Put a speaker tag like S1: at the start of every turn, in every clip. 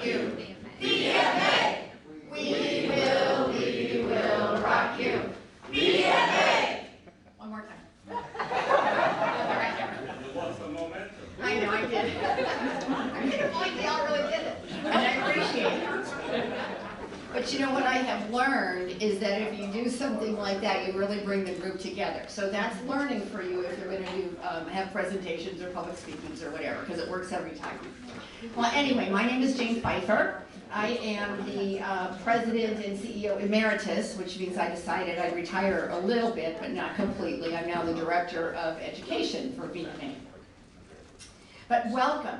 S1: rock you. VMA. We will rock you. VMA. One more time.
S2: You lost the momentum.
S1: I know, I did. I made a point, they all really did it. And I appreciate it. But you know what I have learned is that if you do something like that, you really bring the group together. So that's learning for you if you're going to do, have presentations or public speakings or whatever, because it works every time. Well, anyway, my name is Jane Pfeiffer. I am the president and CEO emeritus, which means I decided I'd retire a little bit, but not completely. I'm now the director of education for VMA. But welcome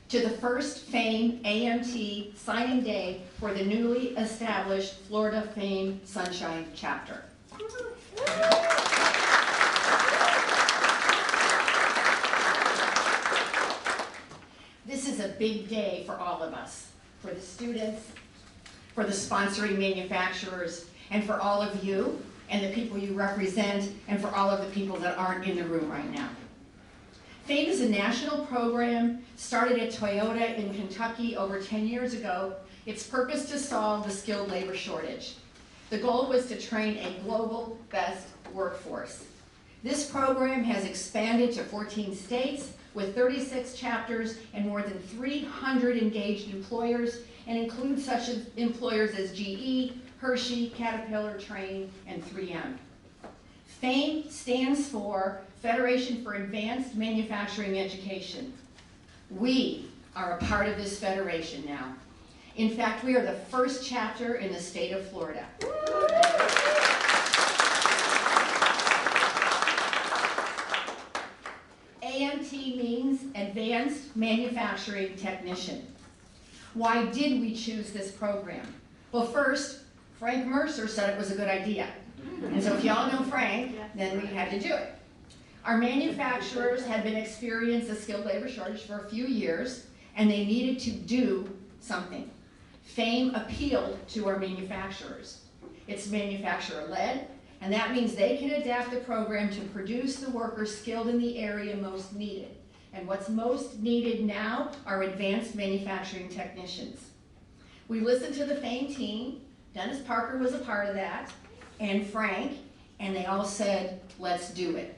S1: to the first FAME AMT signing day for the newly established Florida FAME Sunshine chapter. This is a big day for all of us, for the students, for the sponsoring manufacturers, and for all of you and the people you represent, and for all of the people that aren't in the room right now. FAME is a national program started at Toyota in Kentucky over 10 years ago. Its purpose to solve the skilled labor shortage. The goal was to train a global best workforce. This program has expanded to 14 states with 36 chapters and more than 300 engaged employers, and includes such employers as GE, Hershey, Caterpillar, Trane, and 3M. FAME stands for Federation for Advanced Manufacturing Education. We are a part of this federation now. In fact, we are the first chapter in the state of Florida. AMT means Advanced Manufacturing Technician. Why did we choose this program? Well, first, Frank Mercer said it was a good idea. And so if y'all know Frank, then we had to do it. Our manufacturers had been experiencing a skilled labor shortage for a few years, and they needed to do something. FAME appealed to our manufacturers. It's manufacturer-led, and that means they can adapt the program to produce the workers skilled in the area most needed. And what's most needed now are advanced manufacturing technicians. We listened to the FAME team. Dennis Parker was a part of that, and Frank, and they all said, let's do it.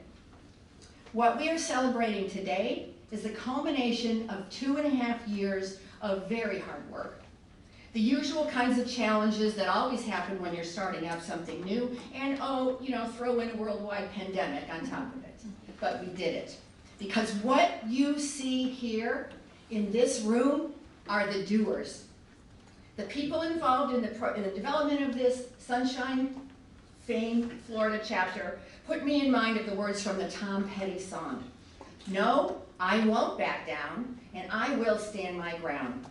S1: What we are celebrating today is the culmination of 2.5 years of very hard work. The usual kinds of challenges that always happen when you're starting out something new, and throw in a worldwide pandemic on top of it. But we did it. Because what you see here in this room are the doers. The people involved in the development of this Sunshine FAME Florida chapter put me in mind of the words from the Tom Petty song. No, I won't back down, and I will stand my ground.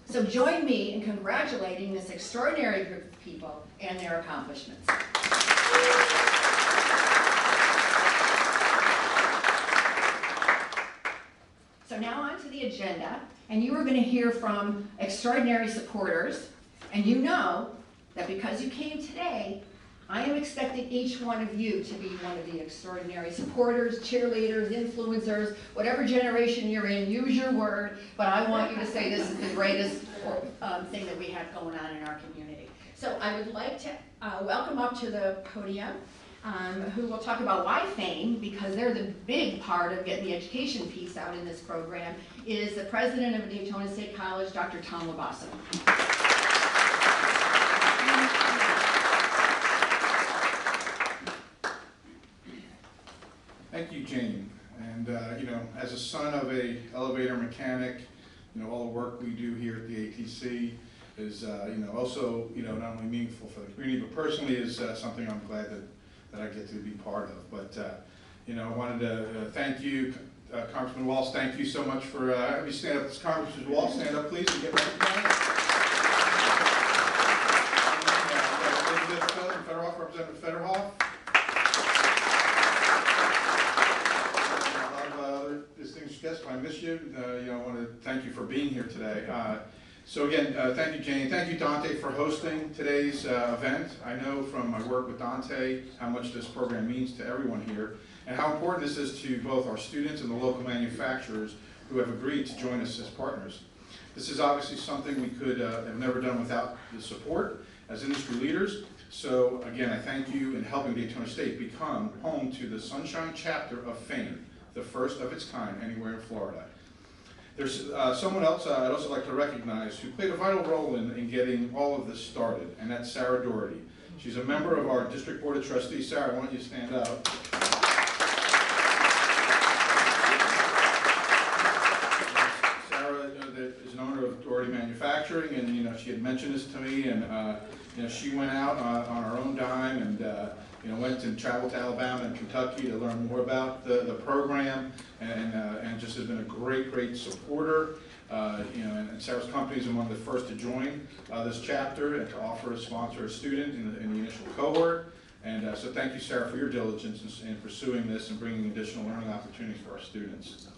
S1: So join me in congratulating this extraordinary group of people and their accomplishments. So now on to the agenda, and you are going to hear from extraordinary supporters, and you know that because you came today, I am expecting each one of you to be one of the extraordinary supporters, cheerleaders, influencers, whatever generation you're in, use your word, but I want you to say this is the greatest thing that we have going on in our community. So I would like to welcome up to the podium who will talk about why FAME, because they're the big part of getting the education piece out in this program, is the president of Daytona State College, Dr. Tom Labasso.
S3: Thank you, Jane. And as a son of a elevator mechanic, all the work we do here at the ATC is, also, not only meaningful for the community, but personally is something I'm glad that I get to be part of. But, I wanted to thank you, Congressman Waltz. Thank you so much for having me stand up. Congressman Waltz, stand up, please, and get recognized. Representative Federhoff. Distinguished guests, if I miss you, I want to thank you for being here today. So again, thank you, Jane. Thank you, Dante, for hosting today's event. I know from my work with Dante how much this program means to everyone here, and how important this is to both our students and the local manufacturers who have agreed to join us as partners. This is obviously something we could have never done without the support as industry leaders. So again, I thank you in helping Daytona State become home to the Sunshine Chapter of Fame, the first of its kind anywhere in Florida. There's someone else I'd also like to recognize who played a vital role in getting all of this started, and that's Sarah Doherty. She's a member of our District Board of Trustees. Sarah, why don't you stand up? Sarah is an owner of Dowty Manufacturing, and she had mentioned this to me, and she went out on her own dime and went and traveled to Alabama and Kentucky to learn more about the program, and just has been a great supporter. And Sarah's company is among the first to join this chapter and to offer to sponsor a student in the initial cohort. And so thank you, Sarah, for your diligence in pursuing this and bringing additional learning opportunities for our students.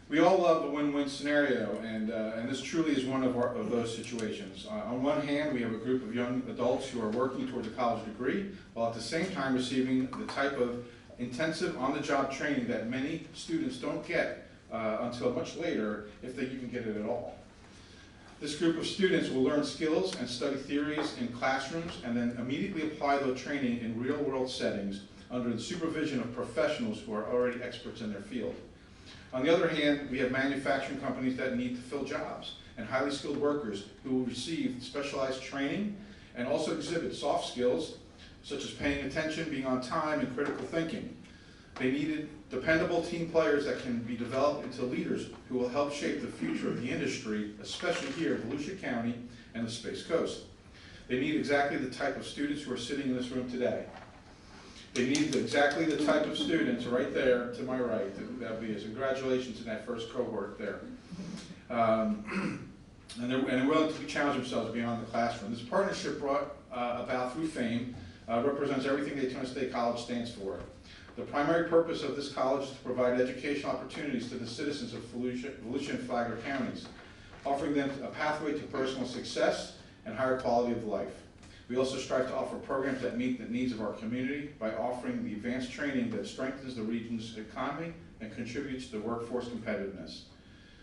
S3: We all love a win-win scenario, and this truly is one of those situations. On one hand, we have a group of young adults who are working towards a college degree, while at the same time receiving the type of intensive on-the-job training that many students don't get until much later, if they even get it at all. This group of students will learn skills and study theories in classrooms and then immediately apply their training in real-world settings under the supervision of professionals who are already experts in their field. On the other hand, we have manufacturing companies that need to fill jobs and highly skilled workers who will receive specialized training and also exhibit soft skills such as paying attention, being on time, and critical thinking. They needed dependable team players that can be developed into leaders who will help shape the future of the industry, especially here in Volusia County and the Space Coast. They need exactly the type of students who are sitting in this room today. They need exactly the type of students right there to my right. That'll be a congratulations to that first cohort there. And they're willing to challenge themselves beyond the classroom. This partnership brought about through FAME represents everything Daytona State College stands for. The primary purpose of this college is to provide educational opportunities to the citizens of Volusia and Flagler counties, offering them a pathway to personal success and higher quality of life. We also strive to offer programs that meet the needs of our community by offering the advanced training that strengthens the region's economy and contributes to workforce competitiveness.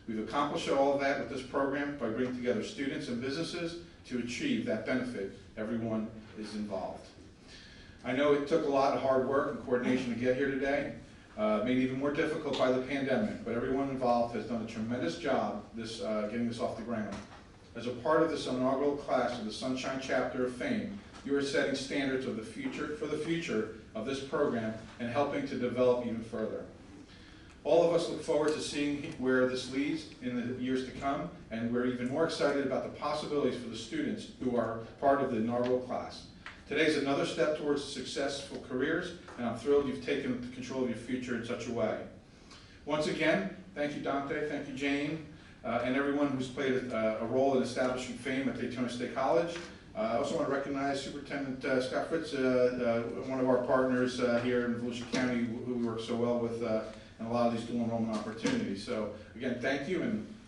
S3: We've accomplished all of that with this program by bringing together students and businesses to achieve that benefit. Everyone is involved. I know it took a lot of hard work and coordination to get here today, made even more difficult by the pandemic, but everyone involved has done a tremendous job getting this off the ground. As a part of this inaugural class of the Sunshine Chapter of Fame, you are setting standards for the future of this program and helping to develop even further. All of us look forward to seeing where this leads in the years to come, and we're even more excited about the possibilities for the students who are part of the inaugural class. Today is another step towards successful careers, and I'm thrilled you've taken control of your future in such a way. Once again, thank you, Dante, thank you, Jane, and everyone who's played a role in establishing FAME at Daytona State College. I also want to recognize Superintendent Scott Fritz, one of our partners here in Volusia County, who we work so well with in a lot of these dual enrollment opportunities. So again, thank you,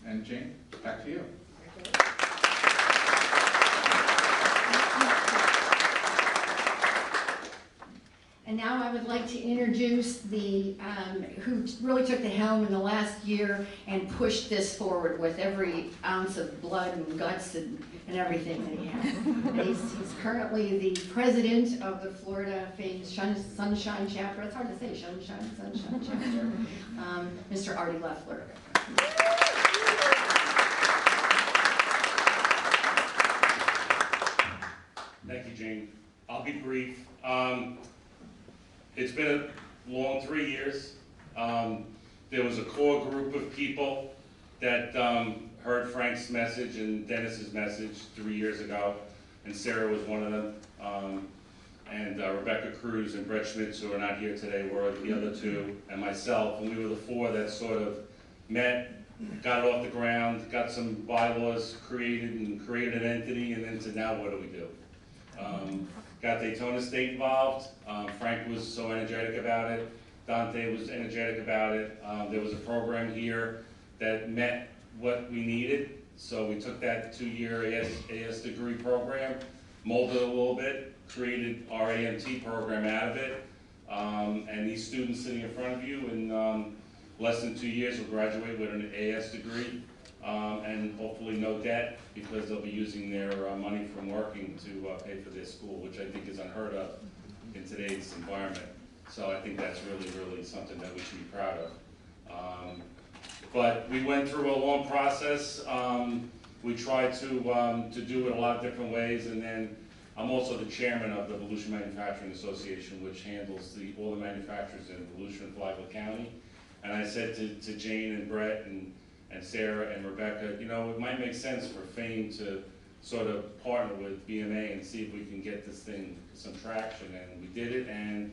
S3: and Jane, back to you.
S1: And now I would like to introduce the who really took the helm in the last year and pushed this forward with every ounce of blood and guts and everything that he has. And he's currently the president of the Florida FAME Sunshine Chapter. It's hard to say, Sunshine Chapter. Mr. Artie Lefleur.
S2: Thank you, Jane. I'll be brief. It's been a long 3 years. There was a core group of people that heard Frank's message and Dennis's message 3 years ago, and Sarah was one of them. And Rebecca Cruz and Brett Schmitz, who are not here today, were the other two, and myself, and we were the four that sort of met, got it off the ground, got some bylaws created, and created an entity, and then said, now what do we do? Got Daytona State involved. Frank was so energetic about it. Dante was energetic about it. There was a program here that met what we needed, so we took that 2-year AS degree program, molded it a little bit, created our AMT program out of it, and these students sitting in front of you in less than 2 years will graduate with an AS degree, and and hopefully no debt, because they'll be using their money from working to pay for their school, which I think is unheard of in today's environment. So I think that's really, really something that we should be proud of. But we went through a long process. We tried to do it a lot of different ways, and then I'm also the chairman of the Volusia Manufacturing Association, which handles all the manufacturers in Volusia and Flagler County. And I said to Jane and Brett and Sarah and Rebecca, you know, it might make sense for FAME to sort of partner with VMA and see if we can get this thing some traction. And we did it, and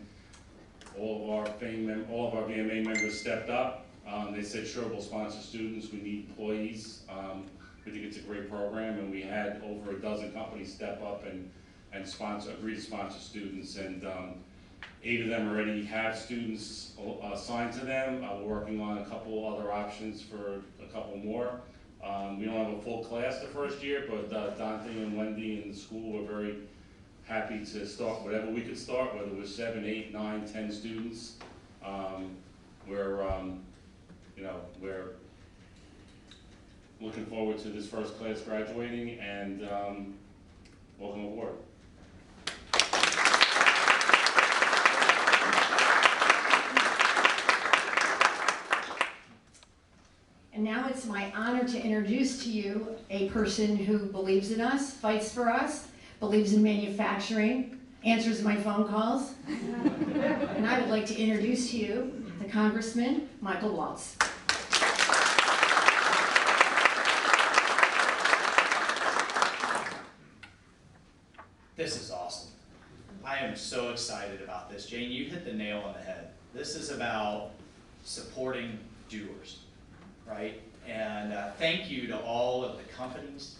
S2: all of our VMA members stepped up. They said, sure, we'll sponsor students. We need employees. We think it's a great program, and we had over a dozen companies step up and agree to sponsor students. And 8 of them already have students assigned to them. We're working on a couple other options for a couple more. We don't have a full class the first year, but Dante and Wendy and the school were very happy to start whatever we could start, whether it was 7, 8, 9, 10 students. We're looking forward to this first class graduating, and welcome aboard.
S1: And now it's my honor to introduce to you a person who believes in us, fights for us, believes in manufacturing, answers my phone calls. And I would like to introduce to you the Congressman Michael Waltz.
S4: This is awesome. I am so excited about this. Jane, you hit the nail on the head. This is about supporting doers, right? And thank you to all of the companies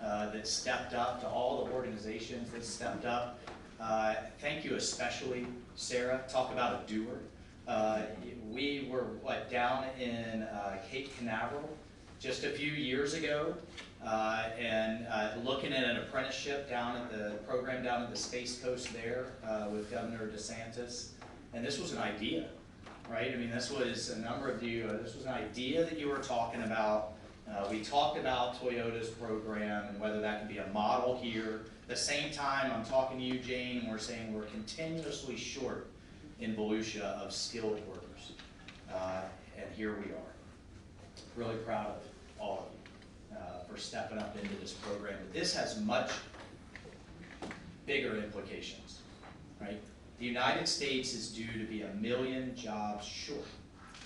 S4: that stepped up, to all the organizations that stepped up. Thank you especially, Sarah. Talk about a doer. We were down in Cape Canaveral just a few years ago, and looking at an apprenticeship down at the program down at the Space Coast there with Governor DeSantis. And this was an idea, right? I mean, this was a number of you, this was an idea that you were talking about. We talked about Toyota's program and whether that could be a model here. At the same time, I'm talking to you, Jane, and we're saying we're continuously short in Volusia of skilled workers. And here we are. Really proud of all of you for stepping up into this program. But this has much bigger implications, right? The United States is due to be 1 million jobs short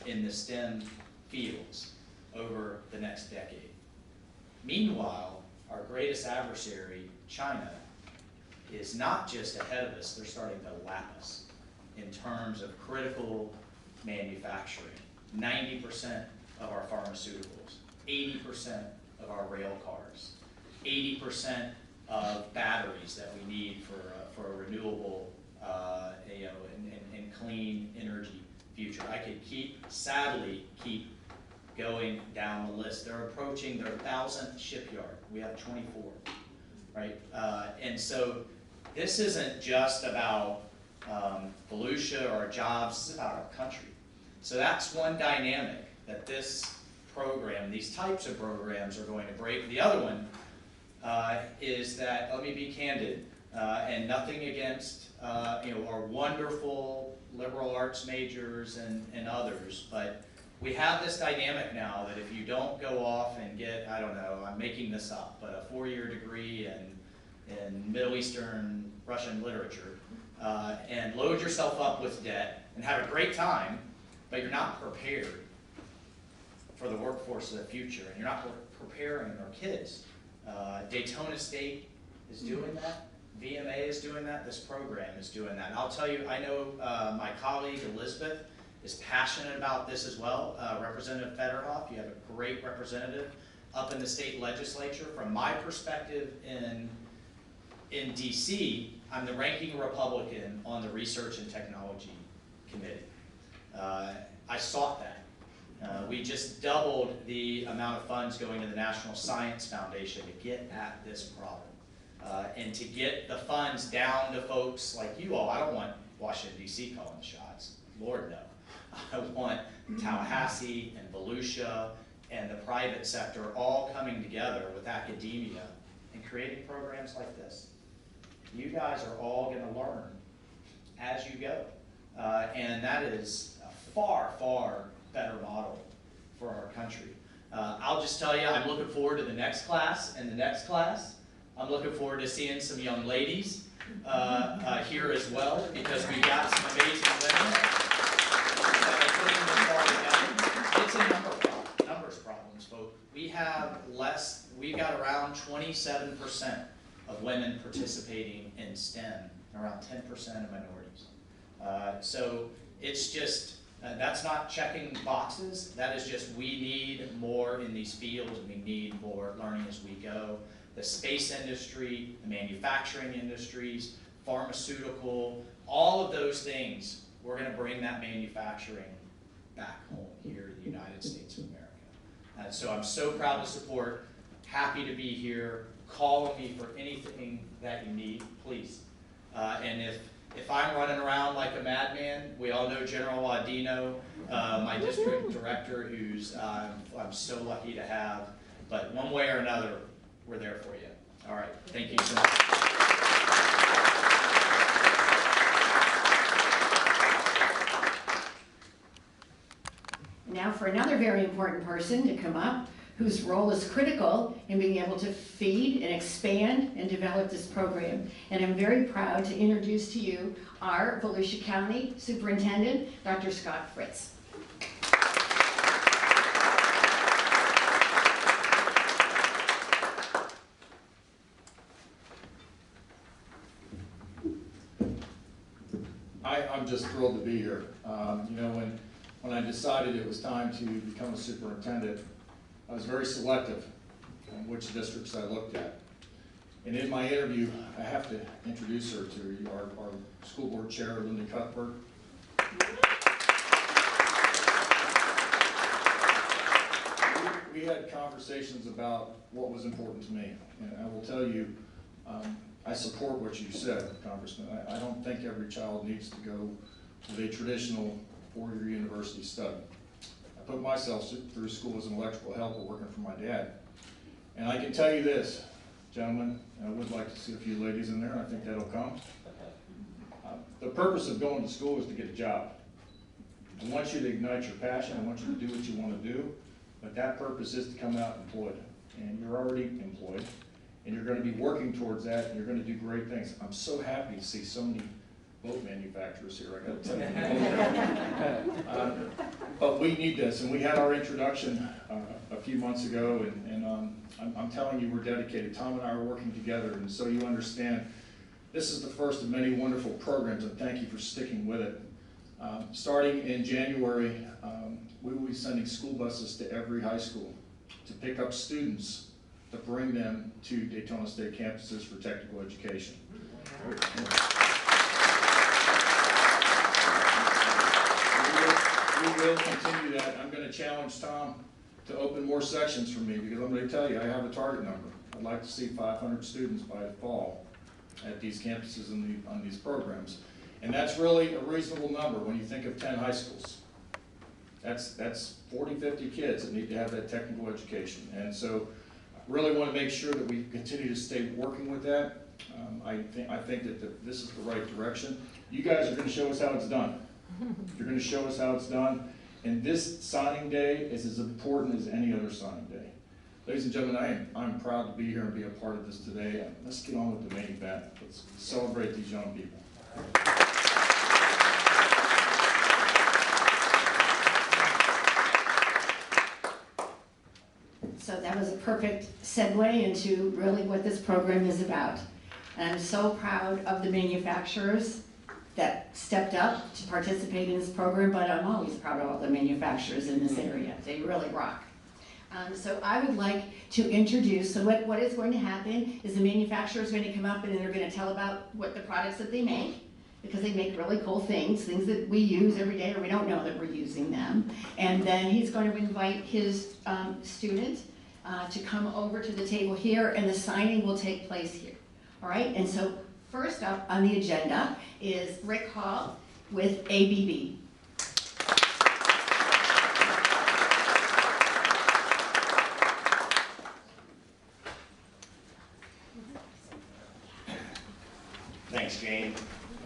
S4: in the STEM fields over the next decade. Meanwhile, our greatest adversary, China, is not just ahead of us, they're starting to lap us in terms of critical manufacturing. 90% of our pharmaceuticals, 80% of our rail cars, 80% of batteries that we need for a renewable and clean energy future. I could sadly keep going down the list. They're approaching their 1,000th shipyard. We have 24, right? And so this isn't just about Volusia or our jobs, this is about our country. So that's one dynamic that this program, these types of programs are going to break. The other one is that, let me be candid, and nothing against our wonderful liberal arts majors and others, but we have this dynamic now that if you don't go off and get, I don't know, I'm making this up, but a 4-year degree in Middle Eastern Russian literature, and load yourself up with debt and have a great time, but you're not prepared for the workforce of the future, and you're not preparing our kids. Daytona State is doing that. VMA is doing that. This program is doing that. And I'll tell you, I know my colleague Elizabeth is passionate about this as well. Representative Federhoff, you have a great representative up in the state legislature. From my perspective in DC, I'm the ranking Republican on the Research and Technology Committee. I sought that. We just doubled the amount of funds going to the National Science Foundation to get at this problem. And to get the funds down to folks like you all. I don't want Washington, D.C. calling the shots. Lord, no. I want Tallahassee and Volusia and the private sector all coming together with academia and creating programs like this. You guys are all going to learn as you go. And that is a far, far better model for our country. I'll just tell you, I'm looking forward to the next class and the next class. I'm looking forward to seeing some young ladies here as well, because we've got some amazing women that are putting this all together. It's a numbers problems, folks. We've got around 27% of women participating in STEM, and around 10% of minorities. So it's just, that's not checking boxes. That is just, we need more in these fields, and we need more learning as we go. The space industry, the manufacturing industries, pharmaceutical, all of those things, we're going to bring that manufacturing back home here in the United States of America. So I'm so proud to support, happy to be here. Call on me for anything that you need, please. And if I'm running around like a madman, we all know General Ladino, my district director, who's I'm so lucky to have. But one way or another, we're there for you. All right, thank you so much.
S1: Now for another very important person to come up, whose role is critical in being able to feed and expand and develop this program. And I'm very proud to introduce to you our Volusia County Superintendent, Dr. Scott Fritz.
S5: I'm just thrilled to be here. You know, when I decided it was time to become a superintendent, I was very selective on which districts I looked at. And in my interview, I have to introduce her to you, our school board chair, Linda Cuthbert. We had conversations about what was important to me. And I will tell you, I support what you said, Congressman. I don't think every child needs to go with a traditional four-year university study. I put myself through school as an electrical helper working for my dad. And I can tell you this, gentlemen, and I would like to see a few ladies in there, and I think that'll come. The purpose of going to school is to get a job. I want you to ignite your passion. I want you to do what you want to do, but that purpose is to come out employed. And you're already employed, and you're going to be working towards that, and you're going to do great things. I'm so happy to see so many boat manufacturers here, I got to tell you. But we need this, and we had our introduction a few months ago, and I'm telling you, we're dedicated. Tom and I are working together, and so you understand, this is the first of many wonderful programs, and thank you for sticking with it. Starting in January, we will be sending school buses to every high school to pick up students to bring them to Daytona State campuses for technical education. We will continue that. I'm going to challenge Tom to open more sections for me, because I'm going to tell you, I have a target number. I'd like to see 500 students by the fall at these campuses and on these programs. And that's really a reasonable number when you think of 10 high schools. That's 40, 50 kids that need to have that technical education. And so I really want to make sure that we continue to stay working with that. I think that this is the right direction. You guys are going to show us how it's done. You're going to show us how it's done. And this signing day is as important as any other signing day. Ladies and gentlemen, I'm proud to be here and be a part of this today. Let's get on with the main event. Let's celebrate these young people.
S1: So that was a perfect segue into really what this program is about. And I'm so proud of the manufacturers that stepped up to participate in this program, but I'm always proud of all the manufacturers in this area. They really rock. So I would like to introduce, so what is going to happen is the manufacturer is going to come up and they're going to tell about what the products that they make, because they make really cool things that we use every day or we don't know that we're using them. And then he's going to invite his student to come over to the table here, and the signing will take place here. All right, and so first up on the agenda is Rick Hall with ABB.
S6: Thanks, Jane,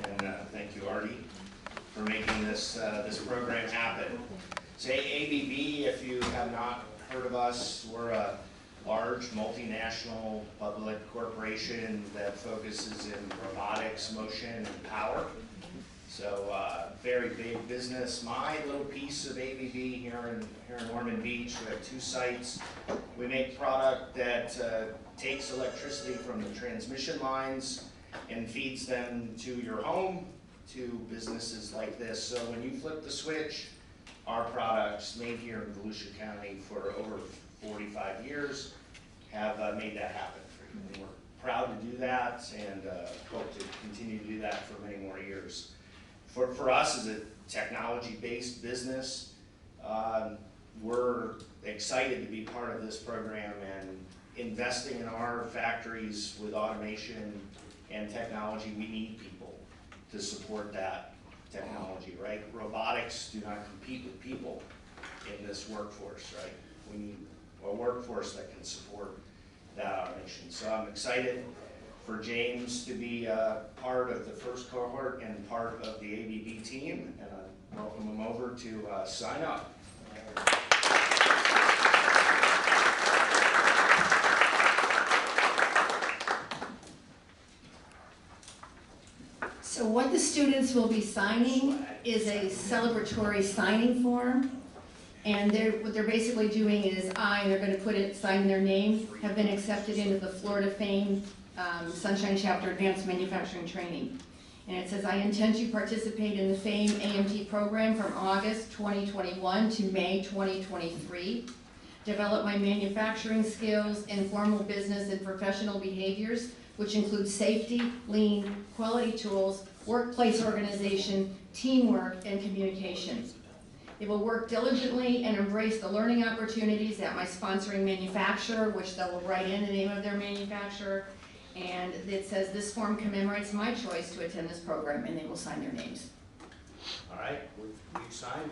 S6: and thank you, Artie, for making this program happen. Say ABB, if you have not heard of us, we're a large multinational public corporation that focuses in robotics, motion, and power. So very big business. My little piece of ABB here in Ormond Beach, we have 2 sites. We make product that takes electricity from the transmission lines and feeds them to your home, to businesses like this. So when you flip the switch, our products made here in Volusia County for over 45 years have made that happen for you. And we're proud to do that and hope to continue to do that for many more years. For us as a technology-based business, we're excited to be part of this program and investing in our factories with automation and technology. We need people to support that technology, right? Robotics do not compete with people in this workforce, right? We need a workforce that can support that automation. So I'm excited for James to be part of the first cohort and part of the ABB team, and I welcome him over to sign up.
S1: So what the students will be signing is a celebratory signing form. And what they're basically doing is they're going to put it, sign their name, have been accepted into the Florida Fame Sunshine Chapter Advanced Manufacturing Training. And it says, I intend to participate in the FAME AMT program from August 2021 to May 2023. Develop my manufacturing skills, informal business and professional behaviors, which include safety, lean, quality tools, workplace organization, teamwork, and communication. They will work diligently and embrace the learning opportunities at my sponsoring manufacturer, which they will write in the name of their manufacturer. And it says this form commemorates my choice to attend this program, and they will sign their names.
S6: All right, we signed.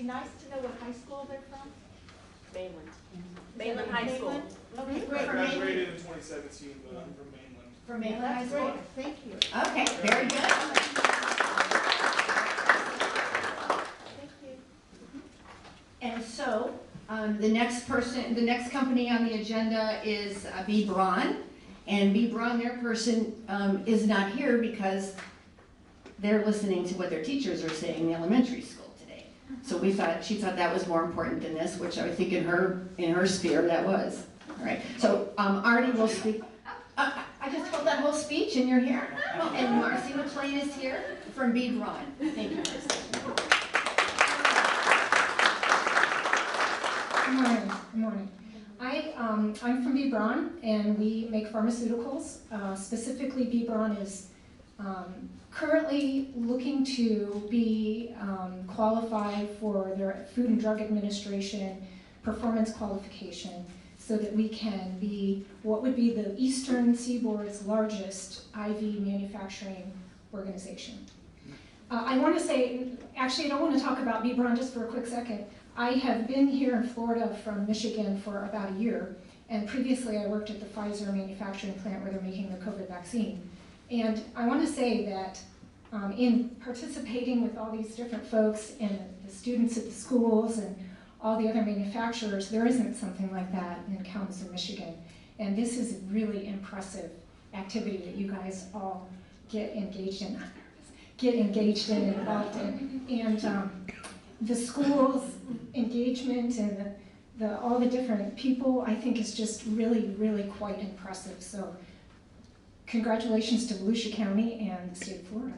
S7: Nice to know what high school they're from.
S8: Mainland. Mainland High School.
S7: Okay, great.
S9: I graduated in 2017, but I'm from Mainland.
S1: From Mainland High
S7: That's
S1: School?
S7: great. Thank you.
S1: Okay, very good.
S7: Thank you.
S1: And so, the next company on the agenda is Braun. And Braun, their person is not here because they're listening to what their teachers are saying in the elementary school. So she thought that was more important than this, which I think in her sphere that was. All right. So Artie will speak. I just told that whole speech, and you're here. And Marcy McLean is here from Braun. Thank you, Marcy.
S10: Good morning. Good morning. I'm from Braun, and we make pharmaceuticals. Specifically, Braun is currently looking to be qualified for their Food and Drug Administration performance qualification so that we can be what would be the Eastern Seaboard's largest IV manufacturing organization. I want to say, actually I don't want to talk about Braun just for a quick second. I have been here in Florida from Michigan for about a year, and previously I worked at the Pfizer manufacturing plant where they're making the COVID vaccine. And I want to say that in participating with all these different folks and the students at the schools and all the other manufacturers, there isn't something like that in Kalamazoo, Michigan. And this is a really impressive activity that you guys all get engaged in and involved in. And the school's engagement and all the different people, I think is just really, really quite impressive. So congratulations to Volusia County and the state of Florida.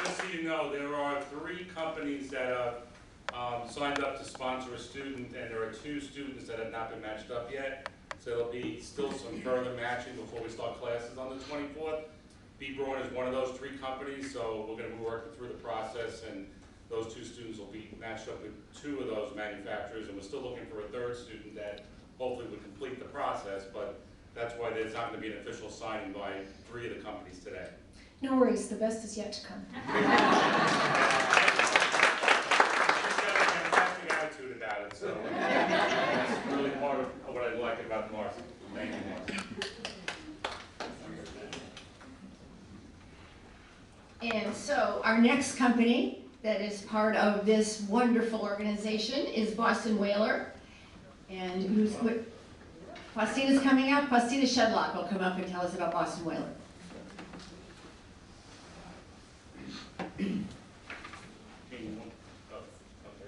S2: Just so you know, there are 3 companies that have signed up to sponsor a student, and there are 2 students that have not been matched up yet. So there'll be still some further matching before we start classes on the 24th. Braun is one of those 3 companies, so we're going to be working through the process, and those 2 students will be matched up with 2 of those manufacturers, and we're still looking for a 3rd student that hopefully would complete the process, but that's why there's not going to be an official signing by 3 of the companies today.
S10: No worries, the best is yet to come.
S2: Just got a fantastic attitude about it, so that's really part of what I like about Marcy. Thank you, Marcy.
S1: And so our next company that is part of this wonderful organization is Boston Whaler. And Faustina's coming up. Faustina Shedlock will come up and tell us about Boston Whaler.
S2: Okay,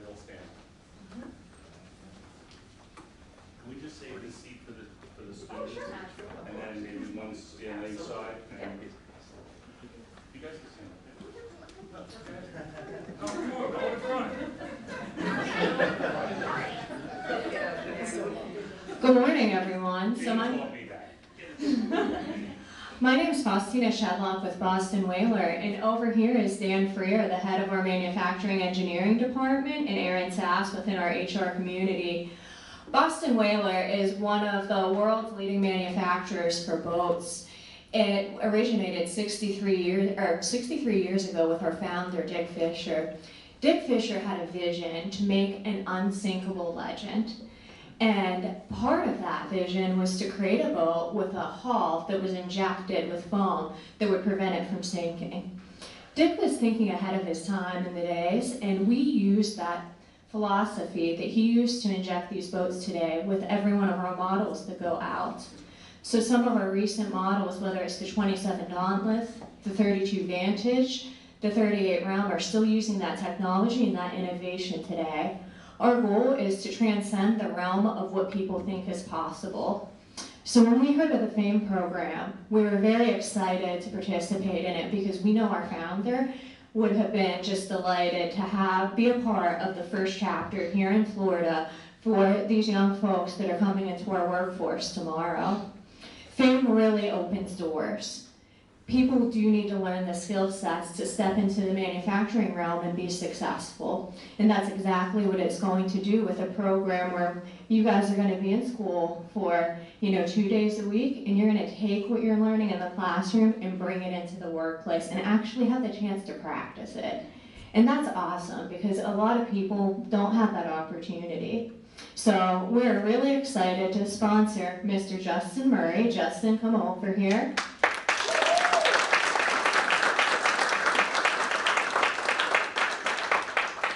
S2: they'll stand. Can we just save the seat for the students? And then maybe one stand on each side? And you guys can stand up. Go forward, go in front.
S11: Good morning, everyone. My name is Faustina Shedlock with Boston Whaler, and over here is Dan Freer, the head of our manufacturing engineering department, and Aaron Sass within our HR community. Boston Whaler is one of the world's leading manufacturers for boats. It originated 63 years ago with our founder, Dick Fisher. Dick Fisher had a vision to make an unsinkable legend. And part of that vision was to create a boat with a hull that was injected with foam that would prevent it from sinking. Dick was thinking ahead of his time in the days, and we used that philosophy that he used to inject these boats today with every one of our models that go out. So some of our recent models, whether it's the 27 Dauntless, the 32 Vantage, the 38 Realm, are still using that technology and that innovation today. Our goal is to transcend the realm of what people think is possible. So when we heard of the FAME program, we were very excited to participate in it because we know our founder would have been just delighted to be a part of the first chapter here in Florida for these young folks that are coming into our workforce tomorrow. FAME really opens doors. People do need to learn the skill sets to step into the manufacturing realm and be successful. And that's exactly what it's going to do with a program where you guys are going to be in school for 2 days a week, and you're going to take what you're learning in the classroom and bring it into the workplace and actually have the chance to practice it. And that's awesome because a lot of people don't have that opportunity. So we're really excited to sponsor Mr. Justin Murray. Justin, come over here.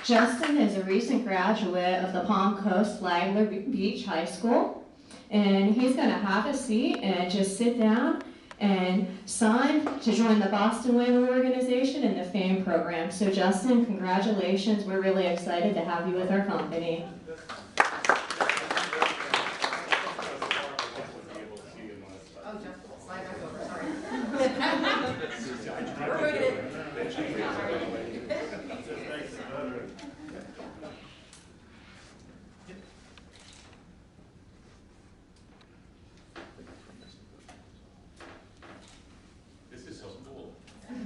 S11: Justin is a recent graduate of the Palm Coast Flagler Beach High School, and he's going to have a seat and just sit down and sign to join the Boston Whaler organization and the FAME program. So Justin, congratulations. We're really excited to have you with our company.
S1: Oh, just slide back over, sorry. We're moving it.
S2: This is so cool.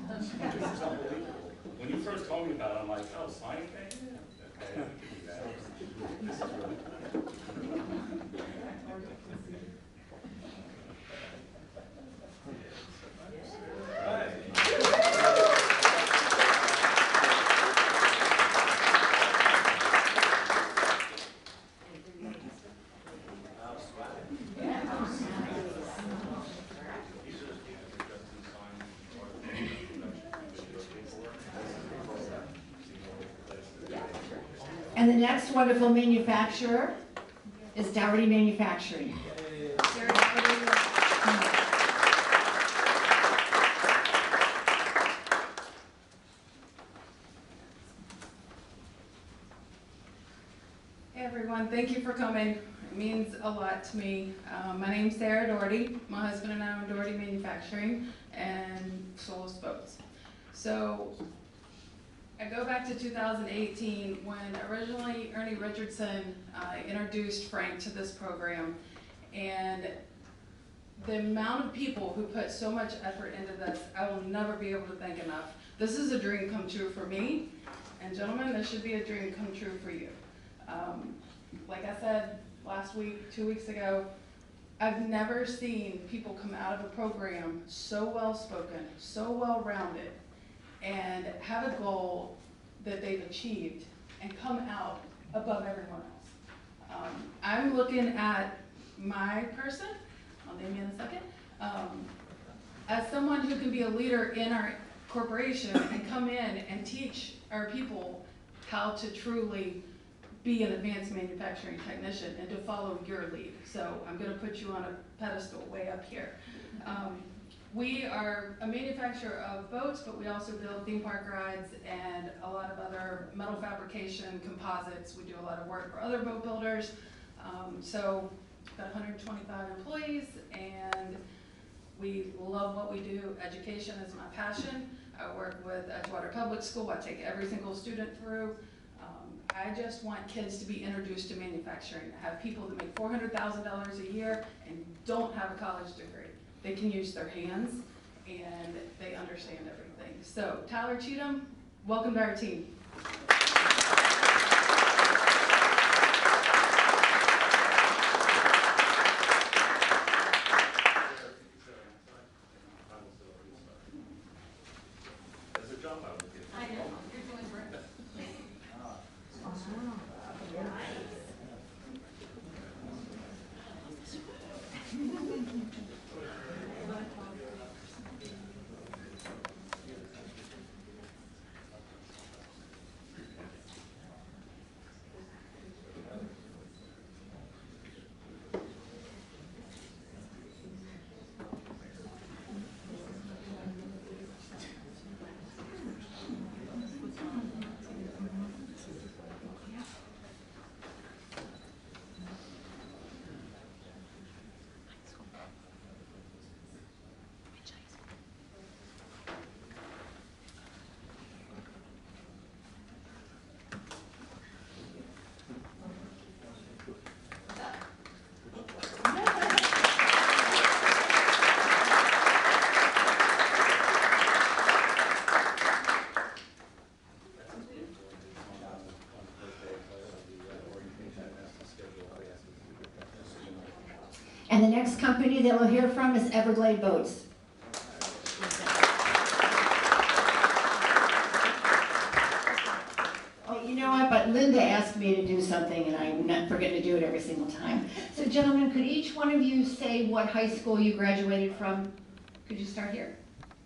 S2: This is unbelievable. When you first told me about it, I'm like, oh, signing day? Okay, we can do that. This is really cool.
S1: And the next wonderful manufacturer is Dowty Manufacturing.
S12: Hey everyone, thank you for coming. It means a lot to me. My name's Sarah Doherty. My husband and I own Doherty Manufacturing and Soulless Boats. So I go back to 2018 when originally Ernie Richardson introduced Frank to this program, and the amount of people who put so much effort into this, I will never be able to thank enough. This is a dream come true for me, and gentlemen, this should be a dream come true for you. Like I said last week, 2 weeks ago, I've never seen people come out of a program so well-spoken, so well-rounded, and have a goal that they've achieved and come out above everyone else. I'm looking at my person, I'll name you in a second, as someone who can be a leader in our corporation and come in and teach our people how to truly be an advanced manufacturing technician and to follow your lead. So I'm going to put you on a pedestal way up here. We are a manufacturer of boats, but we also build theme park rides and a lot of other metal fabrication, composites. We do a lot of work for other boat builders. So about 125 employees, and we love what we do. Education is my passion. I work with Edgewater Public School. I take every single student through. I just want kids to be introduced to manufacturing. I have people that make $400,000 a year and don't have a college degree. They can use their hands and they understand everything. So Tyler Cheatham, welcome to our team.
S1: And the next company that we'll hear from is Everglades Boats. Oh, you know what, but Linda asked me to do something and I'm not forgetting to do it every single time. So gentlemen, could each one of you say what high school you graduated from? Could you start here?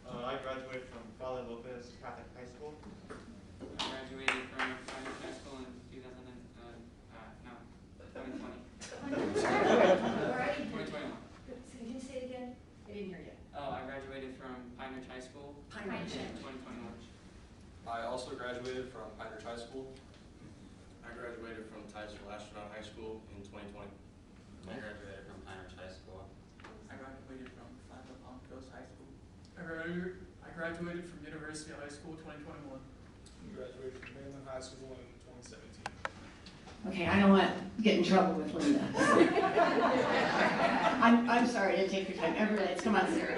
S13: I graduated from Father Lopez Catholic High School.
S14: I graduated from Pioneer High School in 2020. 2021.
S1: Can you say it again? I didn't hear you.
S14: Oh, I graduated from Pioneer High School in 2021.
S13: I also graduated from Pioneer High School.
S15: I graduated from Titusville Astronaut High School in 2020.
S14: I graduated from Pioneer High School. I graduated from Flagler Palm Coast High School.
S9: I graduated from University High School 2021.
S16: I graduated from Mainland High School in 2017.
S1: Okay, I don't want to get in trouble with Linda. I'm sorry to take your time. Everglades, come on, Sarah.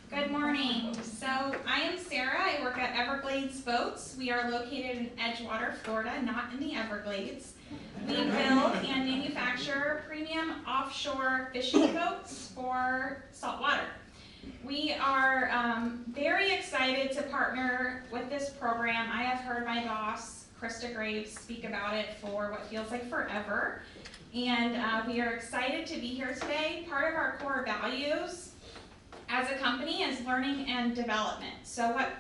S17: Good morning. So I am Sarah. I work at Everglades Boats. We are located in Edgewater, Florida, not in the Everglades. We build and manufacture premium offshore fishing boats for saltwater. We are very excited to partner with this program. I have heard my boss, Krista Graves, speak about it for what feels like forever. And we are excited to be here today. Part of our core values as a company is learning and development. So what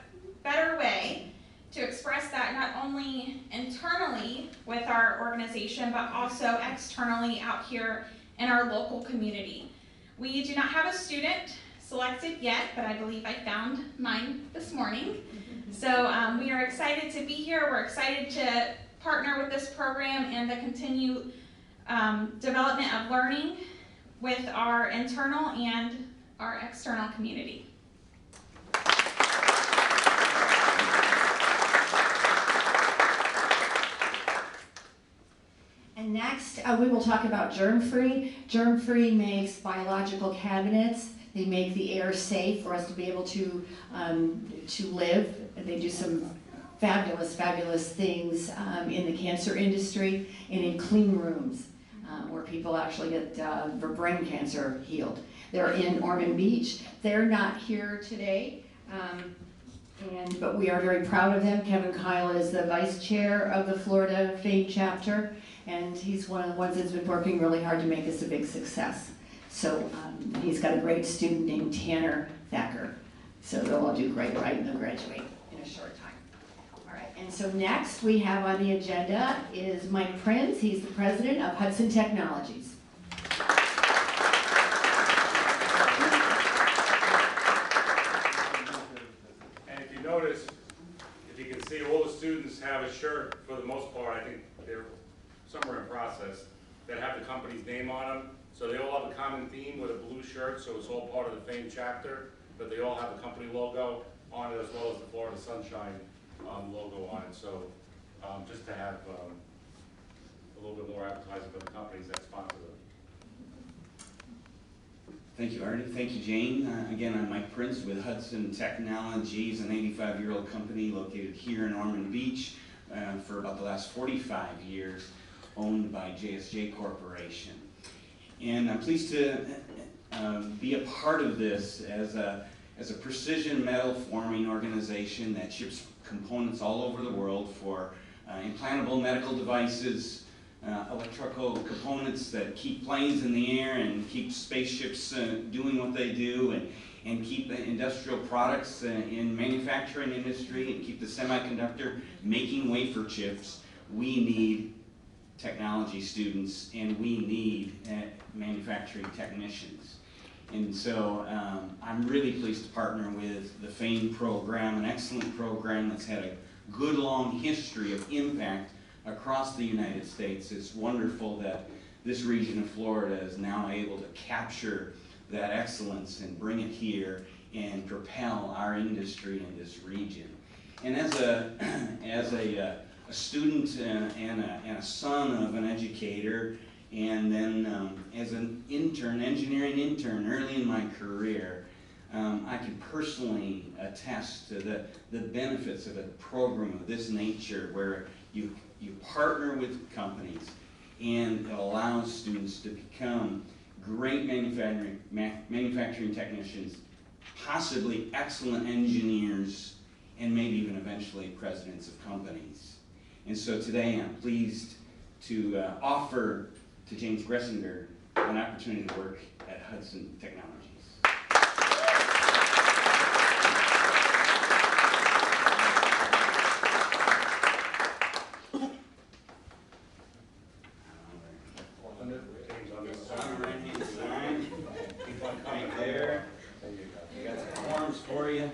S17: better way to express that not only internally with our organization, but also externally out here in our local community. We do not have a student selected yet, but I believe I found mine this morning. So we are excited to be here. We're excited to partner with this program and the continued development of learning with our internal and our external community.
S1: And Next, we will talk about GermFree. GermFree makes biological cabinets. They make the air safe for us to be able to live. They do some fabulous, fabulous things in the cancer industry and in clean rooms where people actually get brain cancer healed. They're in Ormond Beach. They're not here today, but we are very proud of them. Kevin Kyle is the vice chair of the Florida FAME chapter, and he's one of the ones that's been working really hard to make this a big success. So he's got a great student named Tanner Thacker. So they'll all do great, right? And they'll graduate in a short time. All right, and so next we have on the agenda is Mike Prinz. He's the president of Hudson Technologies.
S2: And if you notice, if you can see, all the students have a shirt, for the most part, I think they're somewhere in process, that have the company's name on them. So they all have a common theme with a blue shirt, so it's all part of the FAME chapter, but they all have the company logo on it as well as the Florida Sunshine logo on it. So just to have a little bit more advertising for the companies that sponsor them.
S18: Thank you, Artie. Thank you, Jane. Again, I'm Mike Prince with Hudson Technologies, an 85-year-old company located here in Ormond Beach for about the last 45 years, owned by JSJ Corporation. And I'm pleased to be a part of this as a precision metal forming organization that ships components all over the world for implantable medical devices, electrical components that keep planes in the air and keep spaceships doing what they do, and keep the industrial products in manufacturing industry, and keep the semiconductor making wafer chips. We need technology students, and we need manufacturing technicians. And so I'm really pleased to partner with the FAME program, an excellent program that's had a good long history of impact across the United States. It's wonderful that this region of Florida is now able to capture that excellence and bring it here and propel our industry in this region. And as a student and a son of an educator, and then as an engineering intern early in my career, I can personally attest to the benefits of a program of this nature, where you partner with companies and it allows students to become great manufacturing technicians, possibly excellent engineers, and maybe even eventually presidents of companies. And so today I'm pleased to offer to James Gressinger an opportunity to work at Hudson Technologies. There. We got some forms for you.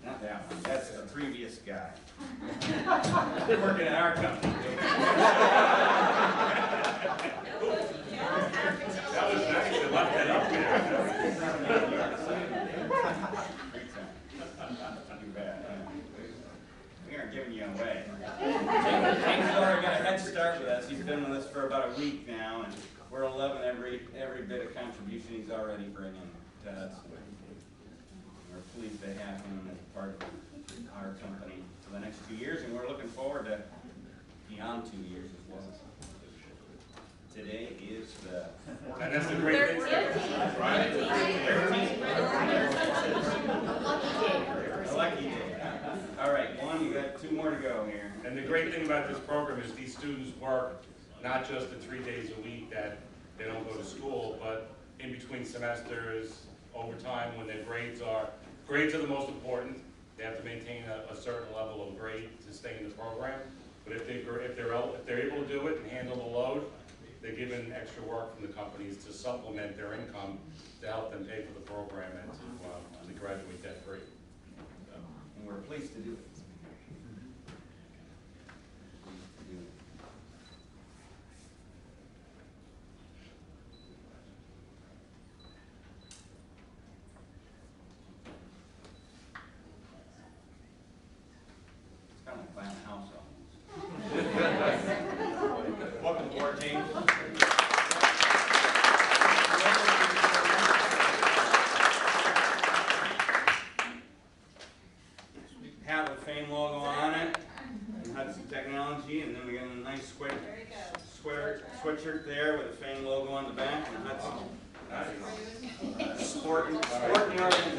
S18: Not that one, that's the previous guy. Working at our company.
S2: That was nice, they left that up there.
S18: Too bad. We aren't giving you away. James already got a head start with us. He's been with us for about a week now, and we're loving every bit of contribution he's already bringing to us. We're pleased to have him as part of our company for the next 2 years, and we're looking forward to beyond 2 years as well. Today is the...
S2: And that's the great thing. Right?
S18: A lucky day. All right, one, you got 2 more to go here.
S2: And the great thing about this program is these students work not just the 3 days a week that they don't go to school, but in between semesters, overtime, when their grades are the most important. They have to maintain a certain level of grade to stay in the program. But if they're able to do it and handle the load, they're given extra work from the companies to supplement their income to help them pay for the program and to graduate debt-free.
S18: And we're pleased to do it. support team. Have the FAME logo on it, and Hudson Technology, and then we got a nice sweatshirt there with the FAME logo on the back and Hudson. Sporting organization.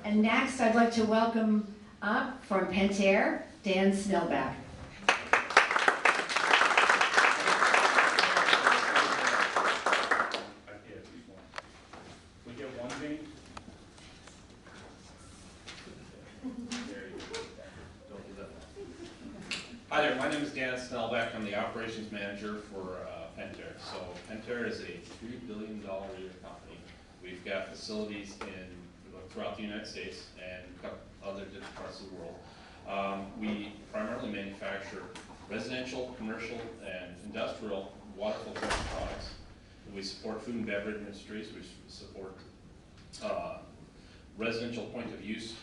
S1: And next, I'd like to welcome up from Pentair, Dan Snellback.
S2: We get one thing? Hi there, my name is Dan Snellback. I'm the operations manager for Pentair. So Pentair is a $3 billion a year company. We've got facilities throughout the United States and a couple other different parts of the world. We primarily manufacture residential, commercial, and industrial water filtration products. We support food and beverage industries. We support residential point of use,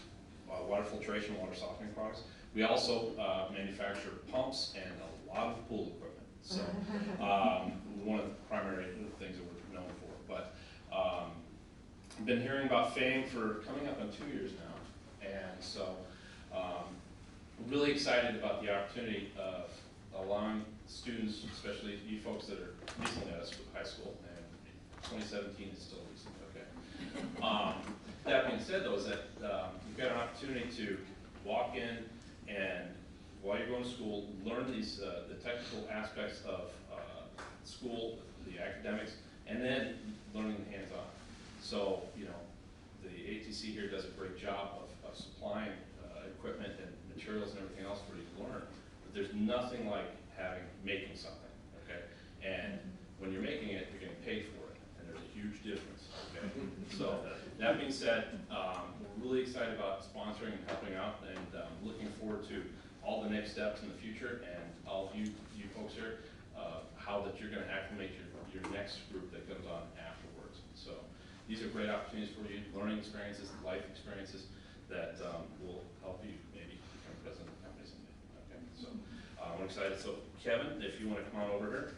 S2: water filtration, water softening products. We also manufacture pumps and a lot of pool equipment. So one of the primary things that we're known for. But I've been hearing about FAME for coming up on 2 years now. And so we're really excited about the opportunity of allowing students, especially you folks that are recently out of high school, and 2017 is still recent, okay. That being said though, is that you've got an opportunity to walk in and while you're going to school, learn these the technical aspects of school, the academics, and then learning the hands-on. So, you know, the ATC here does a great job of supplying equipment and materials and everything else for you to learn. But there's nothing like making something, okay? And when you're making it, you're getting paid for it, and there's a huge difference, okay? So, that being said, we're really excited about sponsoring and helping out, and looking forward to all the next steps in the future, and all of you folks here, how that you're going to acclimate your next group that comes on afterwards. So, these are great opportunities for you, learning experiences, life experiences that will help you maybe become president of the company someday. Okay, so I'm excited. So Kevin, if you want to come on over here.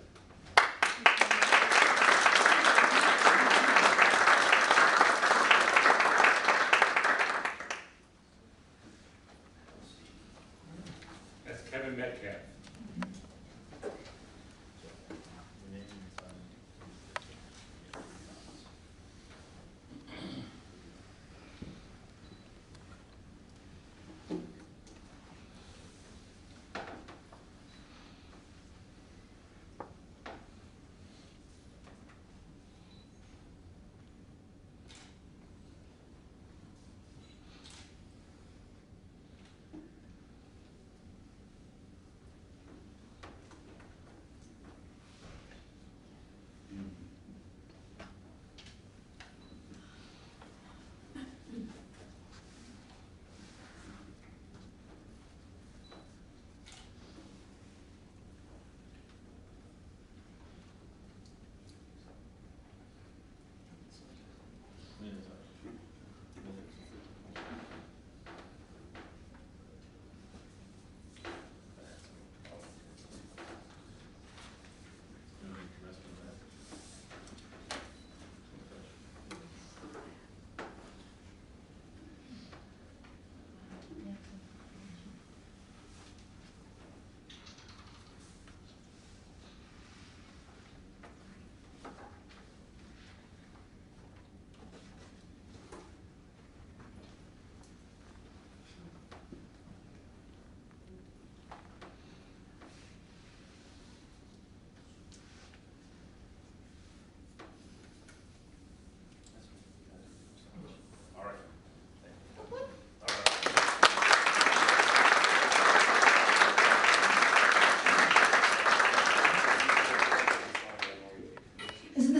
S2: That's Kevin Metcalf.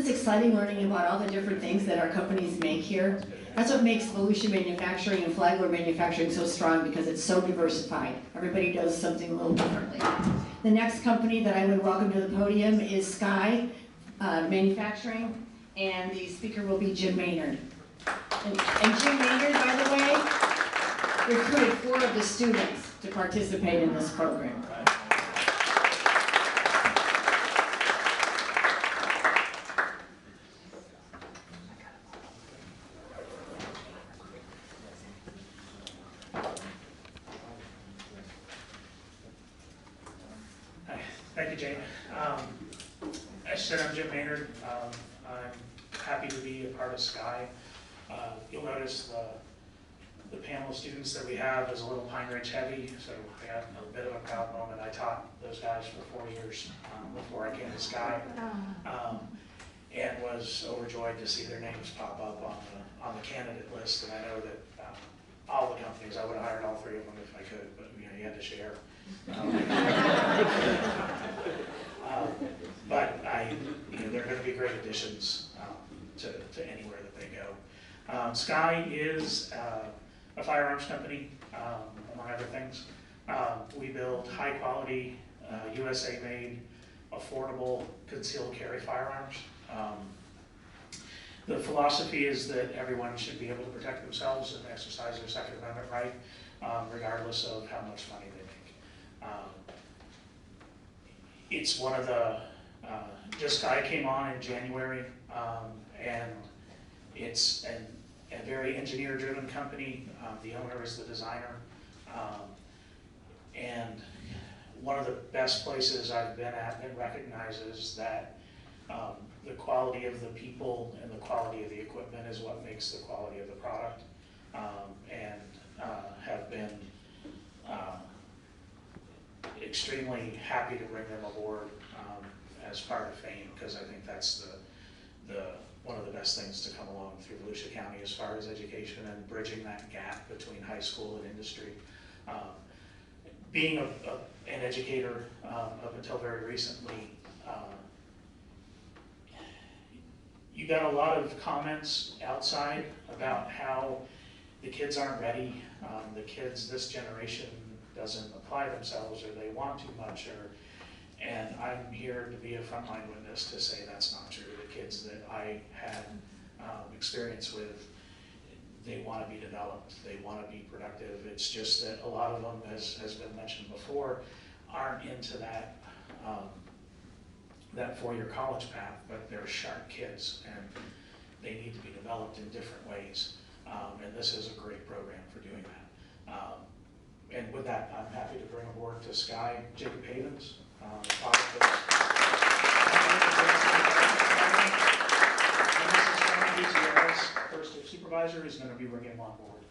S1: Exciting learning about all the different things that our companies make here. That's what makes Volusia Manufacturing and Flagler Manufacturing so strong, because it's so diversified. Everybody does something a little differently. The next company that I would welcome to the podium is Sky Manufacturing, and the speaker will be Jim Maynard. And Jim Maynard, by the way, recruited 4 of the students to participate in this program.
S19: Thank you, Jane. As I said, I'm Jim Maynard. I'm happy to be a part of Sky. You'll notice the panel of students that we have is a little Pine Ridge heavy, so I got a bit of a proud moment. I taught those guys for 4 years before I came to Sky, and was overjoyed to see their names pop up on the candidate list. And I know that all the companies, I would have hired all 3 of them if I could, but you know, you had to share. But they're going to be great additions to anywhere that they go. Sky is a firearms company, among other things. We build high quality, USA made, affordable concealed carry firearms. The philosophy is that everyone should be able to protect themselves and exercise their Second Amendment right, regardless of how much money they make. It's one of the, just Sky came on in January, and it's a very engineer-driven company. The owner is the designer. And one of the best places I've been at that recognizes that the quality of the people and the quality of the equipment is what makes the quality of the product, and have been extremely happy to bring them aboard as part of FAME, because I think that's one of the best things to come along through Volusia County as far as education and bridging that gap between high school and industry. Being an educator up until very recently, you got a lot of comments outside about how the kids aren't ready, the kids this generation doesn't apply themselves, or they want too much, and I'm here to be a frontline witness to say that's not true. The kids that I had experience with, they want to be developed, they want to be productive. It's just that a lot of them, as has been mentioned before, aren't into that that 4-year college path, but they're sharp kids and they need to be developed in different ways. And this is a great program for doing that. And with that, I'm happy to bring aboard to Sky Jacob Havens. First year supervisor is going to be bringing him on board.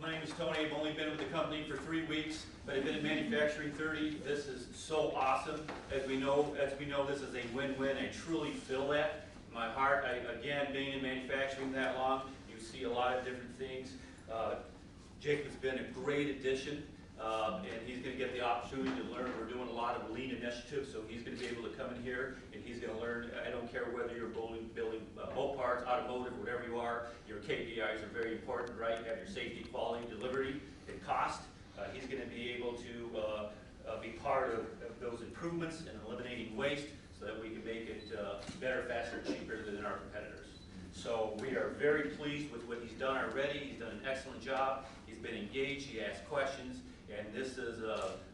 S20: My name is Tony. I've only been with the company for 3 weeks, but I've been in manufacturing 30. This is so awesome. As we know, this is a win-win. I truly feel that. My heart, again, being in manufacturing that long, you see a lot of different things. Jacob's been a great addition, and he's going to get the opportunity to learn. We're doing a lot of lean initiatives, so he's going to be able to come in here and he's going to learn. I don't care whether you're building boat parts, automotive, whatever you are, your KPIs are very important, right? You have your safety, quality, delivery, and cost. He's going to be able to be part of those improvements and eliminating waste, so that we can make it better, faster, cheaper than our competitors. So we are very pleased with what he's done already. He's done an excellent job. He's been engaged. He asked questions, and this is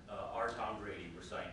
S20: our Tom Brady we're signing.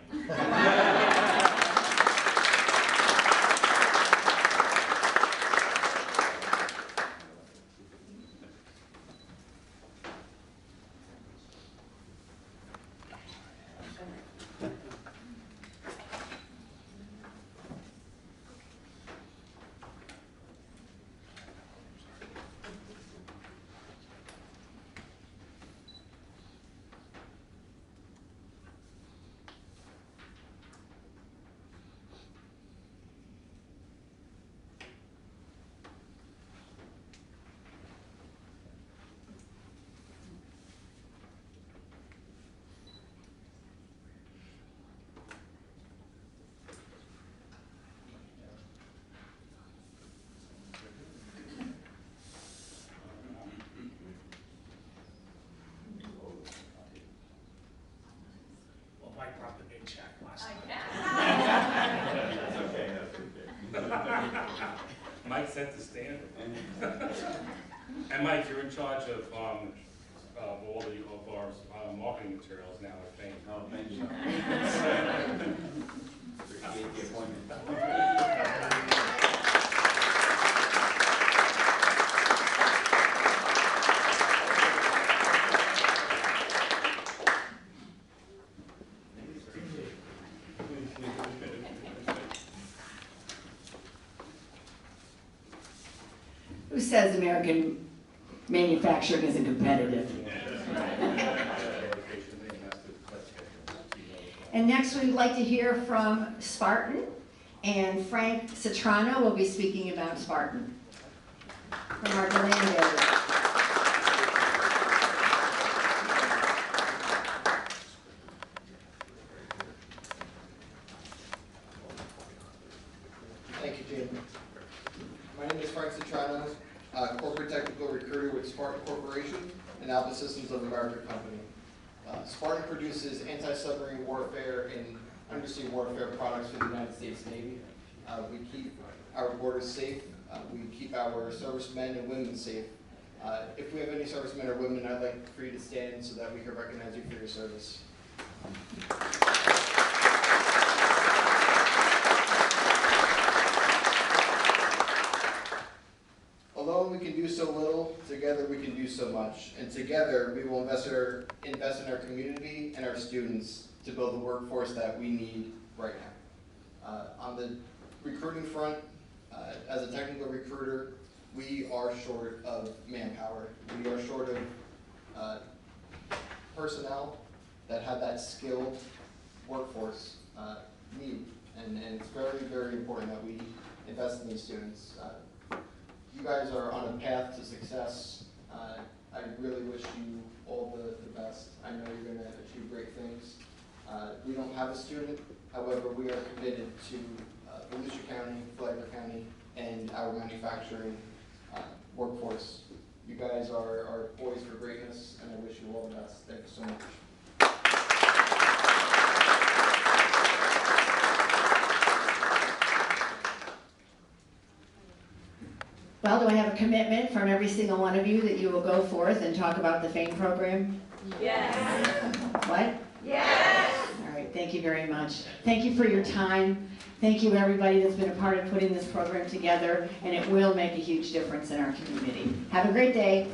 S20: Mike brought the big check last time. That's okay, that's okay.
S2: Mike set the standard. And Mike, you're in charge of all of our marketing materials now at Fame.
S18: Oh, thank you. Appreciate the appointment.
S1: Who says American manufacturing isn't competitive? And next we'd like to hear from Spartan, and Frank Citrano will be speaking about Spartan from our Deland area.
S21: Thank you, Jamie. My name is Frank Citrano, corporate technical recruiter with Spartan Corporation, an Alpha Systems of America company. Spartan produces anti-submarine warfare and undersea warfare products for the United States Navy. We keep our borders safe. We keep our servicemen and women safe. If we have any servicemen or women, I'd like for you to stand so that we can recognize you for your service. Alone we can do so little, together we can do so much. And together we will invest in our community and our students to build the workforce that we need right now. On the recruiting front, as a technical recruiter, we are short of manpower. We are short of personnel that have that skilled workforce need. And it's very, very important that we invest in these students. You guys are on a path to success. I really wish you all the best. I know you're going to achieve great things. We don't have a student, however, we are committed to Volusia County, Flagler County, and our manufacturing workforce. You guys are poised for greatness, and I wish you all the best. Thank you so much.
S1: Well, do I have a commitment from every single one of you that you will go forth and talk about the FAME program?
S8: Yes.
S1: What?
S8: Yes.
S1: All right, thank you very much. Thank you for your time. Thank you everybody that's been a part of putting this program together, and it will make a huge difference in our community. Have a great day.